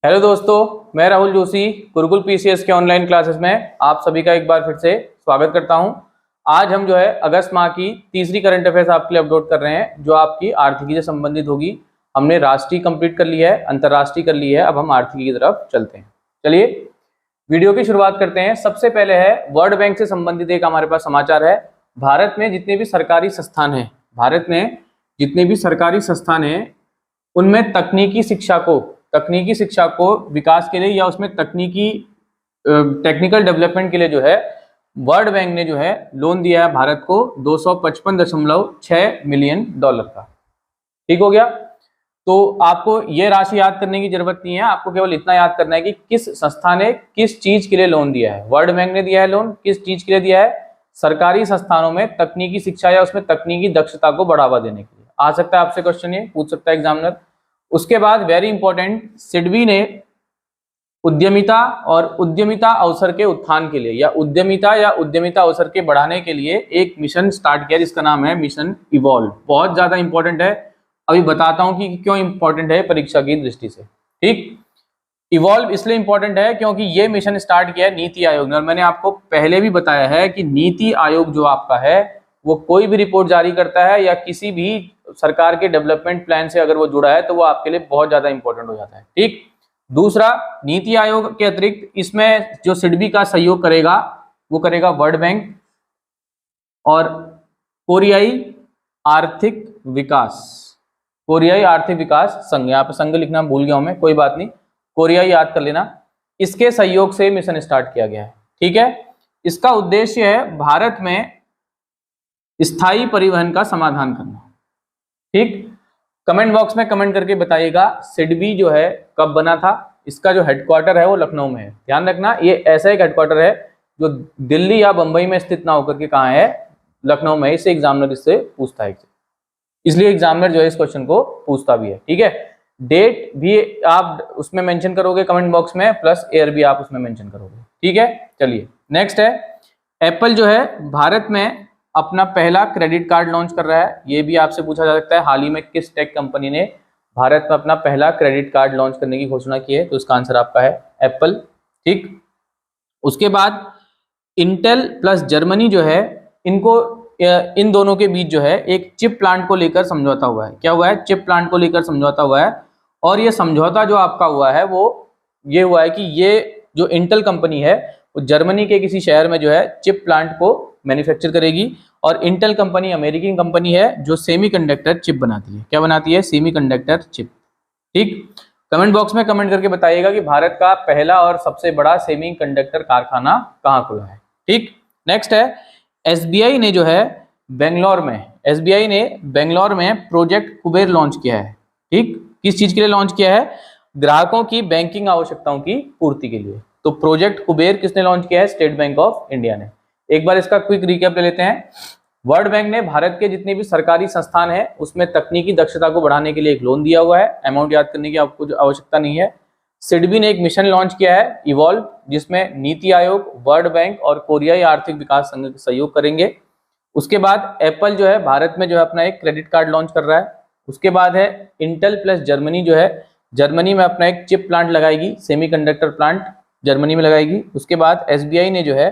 Hello दोस्तों, मैं Rahul Joshi Gurukul PCS के ऑनलाइन क्लासेस में आप सभी का एक बार फिर से स्वागत करता हूं। आज हम जो है अगस्त माह की तीसरी करंट अफेयर्स आपके लिए अपलोड कर रहे हैं, जो आपकी आर्थिकी से संबंधित होगी। हमने राष्ट्रीय कंप्लीट कर लिया है, अंतर्राष्ट्रीय कर ली है, अब हम आर्थिकी की तरफ चलते हैं। चलिए वीडियो की शुरुआत करते हैं। सबसे पहले है वर्ल्ड बैंक से संबंधित एक हमारे पास समाचार है। भारत में जितने भी सरकारी संस्थान हैं, भारत में जितने भी सरकारी संस्थान हैं उनमें तकनीकी शिक्षा को विकास के लिए या उसमें टेक्निकल डेवलपमेंट के लिए जो है वर्ल्ड बैंक ने जो है लोन दिया है भारत को 255.6 मिलियन डॉलर का। ठीक हो गया। तो आपको ये राशि याद करने की जरूरत नहीं है, आपको केवल इतना याद करना है कि किस संस्था ने किस चीज के लिए लोन दिया है। वर्ल्ड बैंक ने दिया है लोन, किस चीज के लिए दिया है? सरकारी संस्थानों में तकनीकी शिक्षा या उसमें तकनीकी दक्षता को बढ़ावा देने के लिए। आ सकता है आपसे क्वेश्चन, ये पूछ सकता है एग्जामिनर। उसके बाद वेरी इंपॉर्टेंट, सिडबी ने उद्यमिता और उद्यमिता अवसर के उत्थान के लिए या उद्यमिता अवसर के बढ़ाने के लिए एक मिशन स्टार्ट किया जिसका नाम है मिशन इवॉल्व। बहुत ज्यादा इंपॉर्टेंट है, अभी बताता हूं कि क्यों इंपॉर्टेंट है परीक्षा की दृष्टि से। ठीक, इवॉल्व इसलिए इंपॉर्टेंट है क्योंकि ये मिशन स्टार्ट किया है नीति आयोग ने। और मैंने आपको पहले भी बताया है कि नीति आयोग जो आपका है वो कोई भी रिपोर्ट जारी करता है या किसी भी सरकार के डेवलपमेंट प्लान से अगर वो जुड़ा है तो वो आपके लिए बहुत ज्यादा इंपॉर्टेंट हो जाता है। ठीक, दूसरा, नीति आयोग के अतिरिक्त इसमें जो सिडबी का सहयोग करेगा वो करेगा वर्ल्ड बैंक और कोरियाई आर्थिक विकास संघ। यहाँ पे संघ लिखना भूल गया हूं मैं, कोई बात नहीं, कोरियाई याद कर लेना। इसके सहयोग से मिशन स्टार्ट किया गया है। ठीक है, इसका उद्देश्य है भारत में स्थायी परिवहन का समाधान करना। ठीक, कमेंट बॉक्स में कमेंट करके बताइएगा सिडबी जो है कब बना था। इसका जो हेडक्वार्टर है वो लखनऊ में है। ध्यान रखना, ये ऐसा एक हेडक्वार्टर है जो दिल्ली या बंबई में स्थित ना होकर के कहाँ है, लखनऊ में। इससे एग्जामिनर इससे पूछता है, इसलिए एग्जामिनर जो है इस क्वेश्चन को पूछता भी है। ठीक है, डेट भी आप उसमें मेंशन करोगे कमेंट बॉक्स में, प्लस ईयर भी आप उसमें मेंशन करोगे। ठीक है, चलिए नेक्स्ट है, एप्पल जो है भारत में अपना पहला क्रेडिट कार्ड लॉन्च कर रहा है। ये भी आपसे पूछा जा सकता है हाल ही में किस टेक कंपनी ने भारत में अपना पहला क्रेडिट कार्ड लॉन्च करने की घोषणा की है, तो इसका आंसर आपका है एप्पल। ठीक, उसके बाद इंटेल प्लस जर्मनी जो है इन दोनों के बीच जो है एक चिप प्लांट को लेकर समझौता हुआ है। क्या हुआ है? चिप प्लांट को लेकर समझौता हुआ है। और ये समझौता जो आपका हुआ है वो ये हुआ है कि ये जो इंटेल कंपनी है वो जर्मनी के किसी शहर में जो है चिप प्लांट को मैन्युफैक्चर करेगी। और इंटेल कंपनी अमेरिकन कंपनी है जो सेमीकंडक्टर चिप बनाती है। क्या बनाती है? Semiconductor chip. ठीक, कमेंट बॉक्स में कमेंट करके बताइएगा कि भारत का पहला और सबसे बड़ा सेमीकंडक्टर कारखाना कहाँ खुला है। ठीक, नेक्स्ट है, एसबीआई ने जो है बेंगलोर में प्रोजेक्ट कुबेर लॉन्च किया है। ठीक, किस चीज के लिए लॉन्च किया है? ग्राहकों की बैंकिंग आवश्यकताओं की पूर्ति के लिए। तो प्रोजेक्ट कुबेर किसने लॉन्च किया है? स्टेट बैंक ऑफ इंडिया ने। एक बार इसका क्विक रिकैप ले लेते हैं। वर्ल्ड बैंक ने भारत के जितने भी सरकारी संस्थान हैं उसमें तकनीकी दक्षता को बढ़ाने के लिए एक लोन दिया हुआ है। अमाउंट याद करने की आपको आवश्यकता नहीं है। सिडबी ने एक मिशन लॉन्च किया है इवॉल्व, जिसमें नीति आयोग, वर्ल्ड बैंक और कोरियाई आर्थिक विकास संघ के सहयोग करेंगे। उसके बाद एप्पल जो है भारत में जो है अपना एक क्रेडिट कार्ड लॉन्च कर रहा है। उसके बाद है इंटेल प्लस जर्मनी जो है जर्मनी में अपना एक चिप प्लांट लगाएगी, सेमीकंडक्टर प्लांट जर्मनी में लगाएगी। उसके बाद एसबीआई ने जो है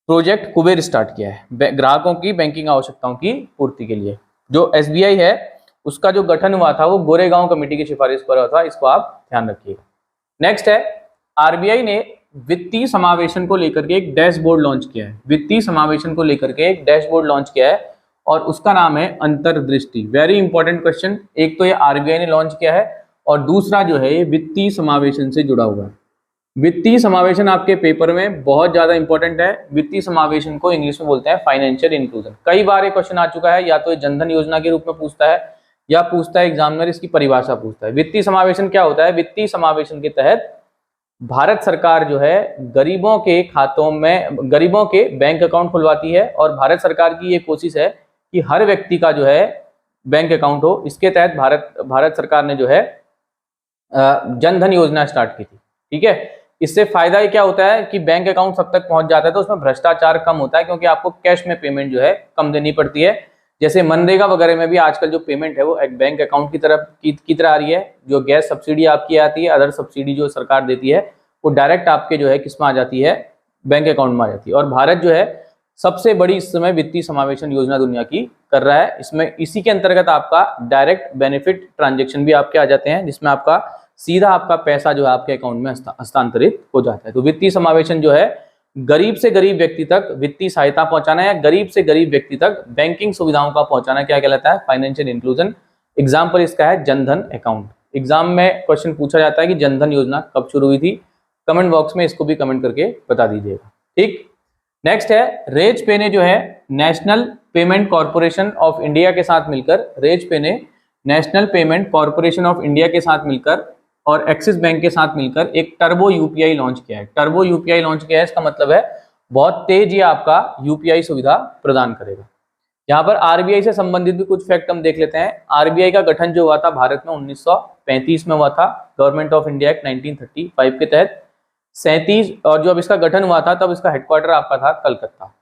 प्रोजेक्ट कुबेर स्टार्ट किया है ग्राहकों की बैंकिंग आवश्यकताओं की पूर्ति के लिए। जो एसबीआई है उसका जो गठन हुआ था वो गोरेगांव कमेटी की सिफारिश पर हुआ था, इसको आप ध्यान रखिएगा। नेक्स्ट है, आरबीआई ने वित्तीय समावेशन को लेकर के एक डैशबोर्ड लॉन्च किया है। वित्तीय समावेशन को लेकर के एक डैशबोर्ड लॉन्च किया है और उसका नाम है अंतर्दृष्टि। वेरी इंपॉर्टेंट क्वेश्चन, एक तो ये आरबीआई ने लॉन्च किया है और दूसरा जो है ये वित्तीय समावेशन से जुड़ा हुआ है। वित्तीय समावेशन आपके पेपर में बहुत ज्यादा इंपॉर्टेंट है। वित्तीय समावेशन को इंग्लिश में बोलते हैं फाइनेंशियल इंक्लूजन। कई बार ये क्वेश्चन आ चुका है, या तो जनधन योजना के रूप में पूछता है या पूछता है एग्जामिनर इसकी परिभाषा पूछता है। वित्तीय समावेशन क्या होता है? वित्तीय समावेशन के तहत भारत सरकार जो है गरीबों के खातों में गरीबों के बैंक अकाउंट खुलवाती है और भारत सरकार की ये कोशिश है कि हर व्यक्ति का जो है बैंक अकाउंट हो। इसके तहत भारत सरकार ने जो है जनधन योजना स्टार्ट की थी। ठीक है, इससे फायदा क्या होता है कि बैंक अकाउंट सब तक पहुंच जाता है तो उसमें भ्रष्टाचार कम होता है, क्योंकि आपको कैश में पेमेंट जो है कम देनी पड़ती है। जैसे मनरेगा वगैरह में भी आजकल जो पेमेंट है वो एक बैंक अकाउंट की तरह आ रही है। जो गैस सब्सिडी आपकी आती है, अदर सब्सिडी जो सरकार देती है, वो डायरेक्ट आपके जो है किस में आ जाती है, बैंक अकाउंट में आ जाती है। और भारत जो है सबसे बड़ी इस समय वित्तीय समावेशन योजना दुनिया की कर रहा है। इसमें इसी के अंतर्गत आपका डायरेक्ट बेनिफिट ट्रांजेक्शन भी आपके आ जाते हैं, जिसमें आपका सीधा आपका पैसा जो है आपके अकाउंट में हस्तांतरित हो जाता है। तो वित्तीय समावेशन जो है गरीब से गरीब व्यक्ति तक वित्तीय सहायता पहुंचाना या गरीब से गरीब व्यक्ति तक बैंकिंग सुविधाओं का पहुंचाना क्या कहलाता है, फाइनेंशियल इंक्लूजन। एग्जाम्पल इसका है जनधन अकाउंट। एग्जाम में क्वेश्चन पूछा जाता है कि जनधन योजना कब शुरू हुई थी, कमेंट बॉक्स में इसको भी कमेंट करके बता दीजिएगा। ठीक, नेक्स्ट है रेज पे ने जो है national payment corporation of India के साथ मिलकर, रेज पे ने national payment corporation of India के साथ मिलकर और एक्सिस बैंक के साथ मिलकर एक टर्बो यूपीआई लॉन्च किया है। टर्बो यूपीआई लॉन्च किया है, इसका मतलब है बहुत तेज ये आपका यूपीआई सुविधा प्रदान करेगा। यहाँ पर आरबीआई से संबंधित भी कुछ फैक्ट हम देख लेते हैं। आरबीआई का गठन जो हुआ था भारत में 1935 में हुआ था, गवर्नमेंट ऑफ इंडिया एक्ट 1935 के तहत 37, और जब इसका गठन हुआ था तब इसका हेडक्वार्टर आपका था कलकत्ता।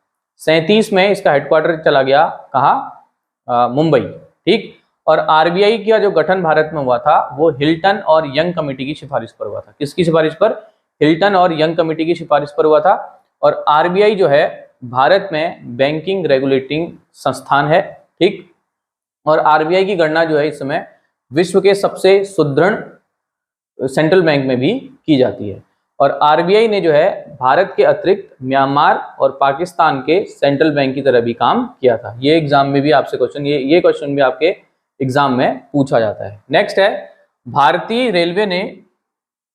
37 में इसका हेडक्वार्टर चला गया कहाँ, मुंबई। ठीक, और आरबीआई का जो गठन भारत में हुआ था वो हिल्टन और यंग कमेटी की सिफारिश पर हुआ था। किसकी सिफारिश पर, हिल्टन और यंग कमेटी की सिफारिश पर हुआ था। और आरबीआई जो है भारत में बैंकिंग रेगुलेटिंग संस्थान है। ठीक, और आरबीआई की गणना जो है इस समय विश्व के सबसे सुदृढ़ सेंट्रल बैंक में भी की जाती है। और आरबीआई ने जो है भारत के अतिरिक्त म्यांमार और पाकिस्तान के सेंट्रल बैंक की तरह भी काम किया था। ये एग्जाम में भी आपसे क्वेश्चन, ये क्वेश्चन भी आपके एग्जाम में पूछा जाता है। नेक्स्ट है भारतीय रेलवे ने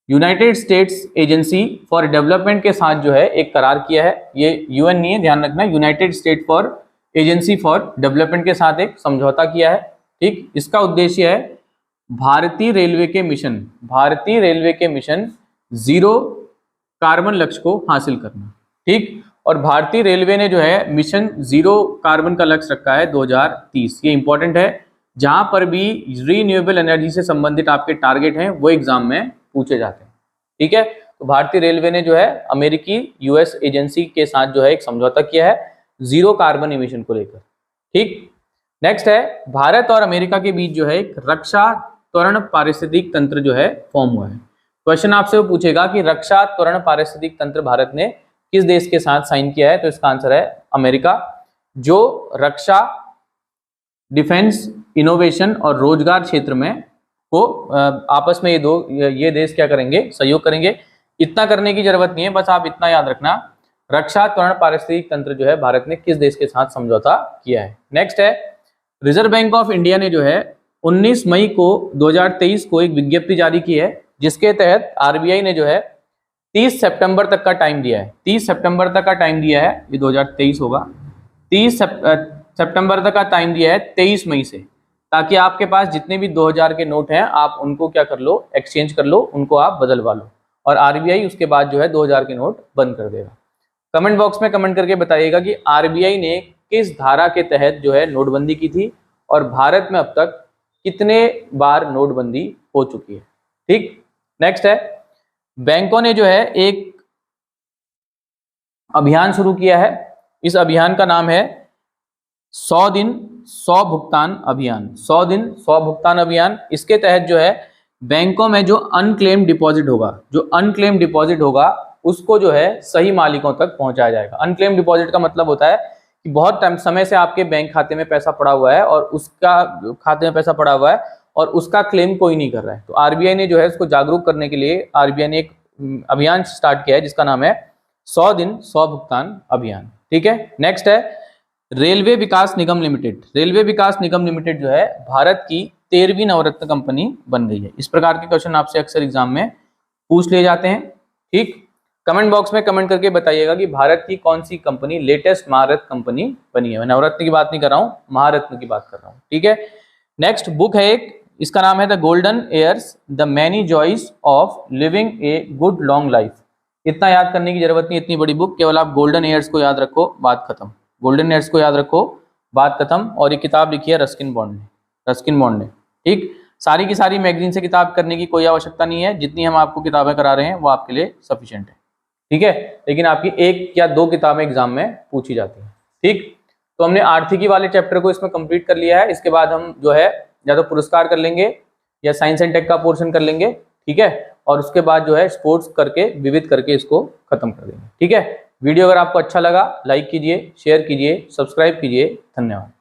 United states agency for development के साथ जो है एक करार किया है। ये यूएन नहीं है, ध्यान रखना, United state for agency for development के साथ एक समझौता किया है। ठीक, इसका उद्देश्य है भारतीय रेलवे के मिशन जीरो कार्बन लक्ष्य को हासिल करना। ठीक, और भारतीय रेलवे ने जो है मिशन जीरो कार्बन का लक्ष्य रखा है 2030। ये इंपॉर्टेंट है, जहां पर भी रीन्यूएबल एनर्जी से संबंधित आपके टारगेट हैं वो एग्जाम में पूछे जाते हैं। ठीक है, तो भारतीय रेलवे ने जो है अमेरिकी यूएस एजेंसी के साथ जो है एक समझौता किया है जीरो कार्बन इमिशन को लेकर। ठीक, नेक्स्ट है भारत और अमेरिका के बीच जो है एक रक्षा त्वरण पारिस्थितिक तंत्र जो है फॉर्म हुआ है। क्वेश्चन आपसे वो पूछेगा कि रक्षा त्वरण पारिस्थितिक तंत्र भारत ने किस देश के साथ साइन किया है, तो इसका आंसर है अमेरिका। जो रक्षा, डिफेंस, इनोवेशन और रोजगार क्षेत्र में को आपस में ये देश क्या करेंगे, सहयोग करेंगे। इतना करने की जरूरत नहीं है, बस आप इतना याद रखना, रक्षा त्वरण पारिस्थितिक तंत्र जो है भारत ने किस देश के साथ समझौता किया है। नेक्स्ट है रिजर्व बैंक ऑफ इंडिया ने जो है 19 मई को 2023 को एक विज्ञप्ति जारी की है, जिसके तहत आरबीआई ने जो है 30 सितंबर तक का टाइम दिया है। 30 सितंबर तक का टाइम दिया है, ये 2023 होगा, 30 सितंबर तक का टाइम दिया है 23 मई से, ताकि आपके पास जितने भी 2000 के नोट हैं आप उनको क्या कर लो, एक्सचेंज कर लो, उनको आप बदलवा लो। और आरबीआई उसके बाद जो है 2000 के नोट बंद कर देगा। कमेंट बॉक्स में कमेंट करके बताइएगा कि आरबीआई ने किस धारा के तहत जो है नोटबंदी की थी और भारत में अब तक कितने बार नोटबंदी हो चुकी है। ठीक, नेक्स्ट है बैंकों ने जो है एक अभियान शुरू किया है। इस अभियान का नाम है 100 दिन 100 भुगतान अभियान। 100 दिन 100 भुगतान अभियान। इसके तहत जो है बैंकों में जो अनक्लेम डिपॉजिट होगा उसको जो है सही मालिकों तक पहुंचाया जाएगा। अनक्लेम डिपॉजिट का मतलब होता है कि बहुत समय से आपके बैंक खाते में पैसा पड़ा हुआ है और उसका क्लेम कोई नहीं कर रहा है। तो आरबीआई ने जो है उसको जागरूक करने के लिए आरबीआई ने एक अभियान स्टार्ट किया है जिसका नाम है 100 दिन 100 भुगतान अभियान। ठीक है, नेक्स्ट है रेलवे विकास निगम लिमिटेड। रेलवे विकास निगम लिमिटेड जो है भारत की 13वीं नवरत्न कंपनी बन गई है। इस प्रकार के क्वेश्चन आपसे अक्सर एग्जाम में पूछ लिए जाते हैं। ठीक, कमेंट बॉक्स में कमेंट करके बताइएगा कि भारत की कौन सी कंपनी लेटेस्ट महारत्न कंपनी बनी है। मैं नवरत्न की बात नहीं कर रहा हूँ, महारत्न की बात कर रहा हूँ। ठीक है, नेक्स्ट बुक है एक, इसका नाम है the golden years the many joys of living a good long life. इतना याद करने की जरूरत नहीं, इतनी बड़ी बुक, केवल आप गोल्डन एयर्स को याद रखो, बात खत्म। गोल्डन एयर्स को याद रखो, बात खत्म। और ये किताब लिखी है रस्किन बॉन्ड ने। ठीक, सारी की सारी मैगजीन से किताब करने की कोई आवश्यकता नहीं है, जितनी हम आपको किताबें करा रहे हैं वो आपके लिए सफिशिएंट है। ठीक है, लेकिन आपकी 1 या 2 किताबें एग्जाम में पूछी जाती हैं। ठीक, तो हमने आर्थिकी वाले चैप्टर को इसमें कंप्लीट कर लिया है। इसके बाद हम जो है या तो पुरस्कार कर लेंगे या साइंस एंड टेक का पोर्शन कर लेंगे, ठीक है, और उसके बाद जो है स्पोर्ट्स करके विविध करके इसको खत्म कर देंगे, ठीक है। वीडियो अगर आपको अच्छा लगा लाइक कीजिए, शेयर कीजिए, सब्सक्राइब कीजिए। धन्यवाद।